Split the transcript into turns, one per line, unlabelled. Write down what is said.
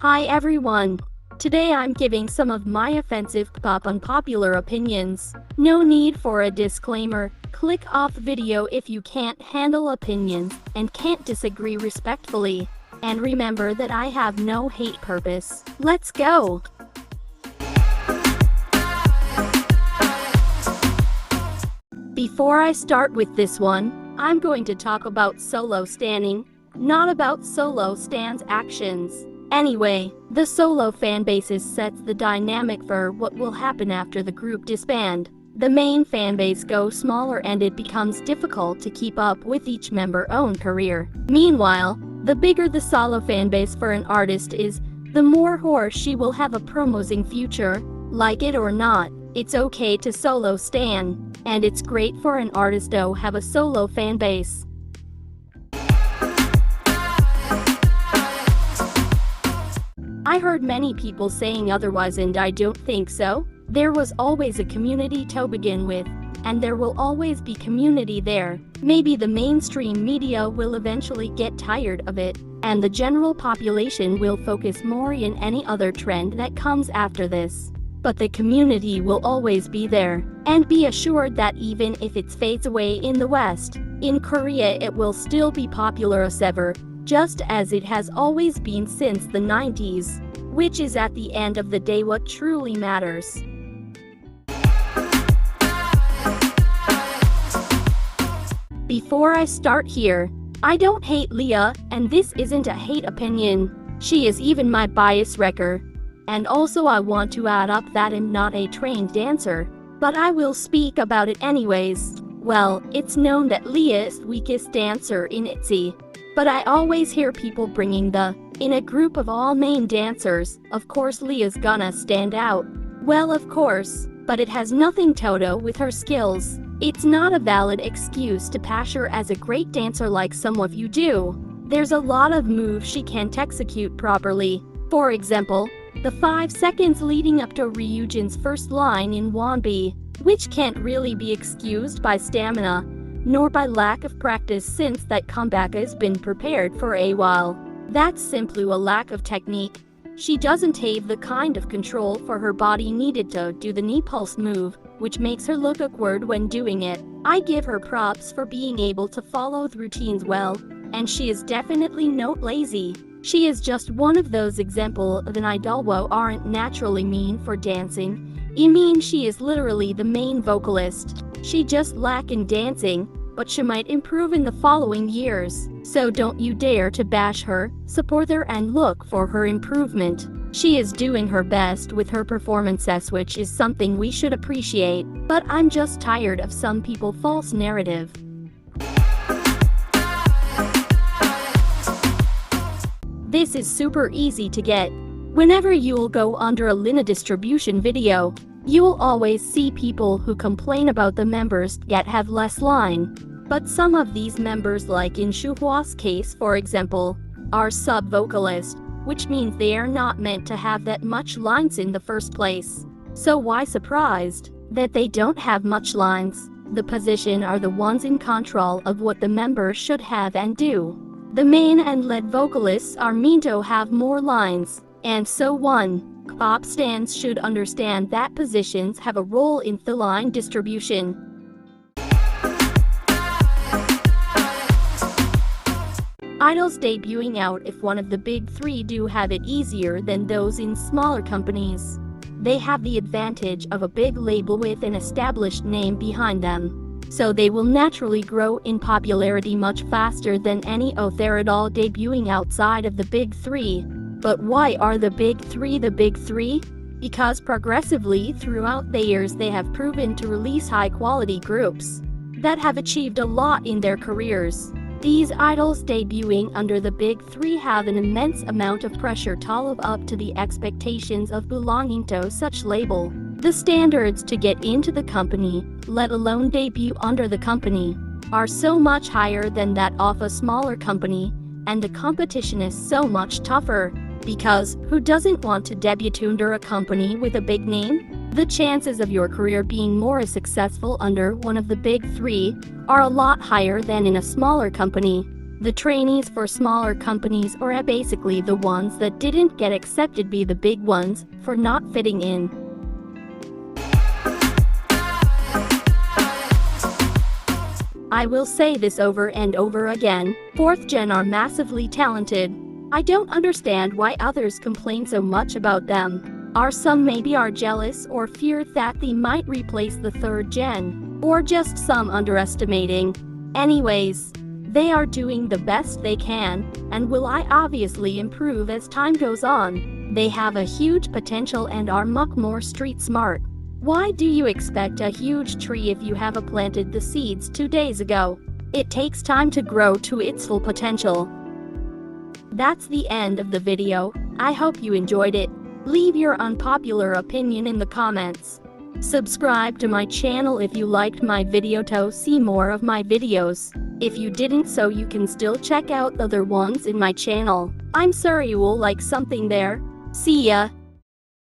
Hi everyone! Today I'm giving some of my offensive K-pop unpopular opinions. No need for a disclaimer, click off the video if you can't handle opinions and can't disagree respectfully. And remember that I have no hate purpose. Let's go! Before I start with this one, I'm going to talk about solo standing, not about solo stand's actions. Anyway, the solo fanbases sets the dynamic for what will happen after the group disband. The main fanbase goes smaller and it becomes difficult to keep up with each member's own career. Meanwhile, the bigger the solo fanbase for an artist is, the more he or she will have a promising future. Like it or not, it's okay to solo stan, and it's great for an artist to have a solo fanbase. I heard many people saying otherwise and I don't think so. There was always a community to begin with, and there will always be community there. Maybe the mainstream media will eventually get tired of it, and the general population will focus more on any other trend that comes after this. But the community will always be there, and be assured that even if it fades away in the West, in Korea it will still be popular as ever, just as it has always been since the 90s, which is at the end of the day what truly matters. Before I start here, I don't hate Leah, and this isn't a hate opinion. She is even my bias wrecker. And also I want to add up that I'm not a trained dancer, but I will speak about it anyways. Well, it's known that Leah is the weakest dancer in itzy. But I always hear people bringing in a group of all main dancers, of course Leah's gonna stand out. Well, of course, but it has nothing to do with her skills. It's not a valid excuse to bash her as a great dancer like some of you do. There's a lot of moves she can't execute properly. For example, the 5 seconds leading up to Ryujin's first line in Wannabe, which can't really be excused by stamina, nor by lack of practice since that comeback has been prepared for a while. That's simply a lack of technique. She doesn't have the kind of control for her body needed to do the knee pulse move, which makes her look awkward when doing it. I give her props for being able to follow the routines well, and she is definitely not lazy. She is just one of those examples of an idol who aren't naturally mean for dancing. I mean, she is literally the main vocalist. She just lacks in dancing, but she might improve in the following years. So don't you dare to bash her, support her and look for her improvement. She is doing her best with her performances, which is something we should appreciate, but I'm just tired of some people's false narrative. This is super easy to get. Whenever you'll go under a Lina distribution video, you'll always see people who complain about the members yet have less line. But some of these members, like in Shuhwa's case for example, are sub-vocalists, which means they are not meant to have that much lines in the first place. So why surprised that they don't have much lines? The position are the ones in control of what the members should have and do. The main and lead vocalists are meant to have more lines, and so on. K-pop stans should understand that positions have a role in the line distribution. Idols debuting out if one of the big three do have it easier than those in smaller companies. They have the advantage of a big label with an established name behind them, so they will naturally grow in popularity much faster than any other idol debuting outside of the big three. But why are the big three the big three? Because progressively throughout the years they have proven to release high-quality groups that have achieved a lot in their careers. These idols debuting under the big three have an immense amount of pressure to live up to the expectations of belonging to such label. The standards to get into the company, let alone debut under the company, are so much higher than that of a smaller company, and the competition is so much tougher. Because who doesn't want to debut under a company with a big name? The chances of your career being more successful under one of the big three are a lot higher than in a smaller company. The trainees for smaller companies are basically the ones that didn't get accepted by the big ones for not fitting in. I will say this over and over again, 4th gen are massively talented. I don't understand why others complain so much about them. Are some maybe are jealous or fear that they might replace the 3rd gen? Or just some underestimating? Anyways, they are doing the best they can, and will obviously improve as time goes on. They have a huge potential and are much more street smart. Why do you expect a huge tree if you have planted the seeds 2 days ago? It takes time to grow to its full potential. That's the end of the video. I hope you enjoyed it. Leave your unpopular opinion in the comments. Subscribe to my channel if you liked my video to see more of my videos. If you didn't, so you can still check out other ones in my channel. I'm sure you will like something there. See ya!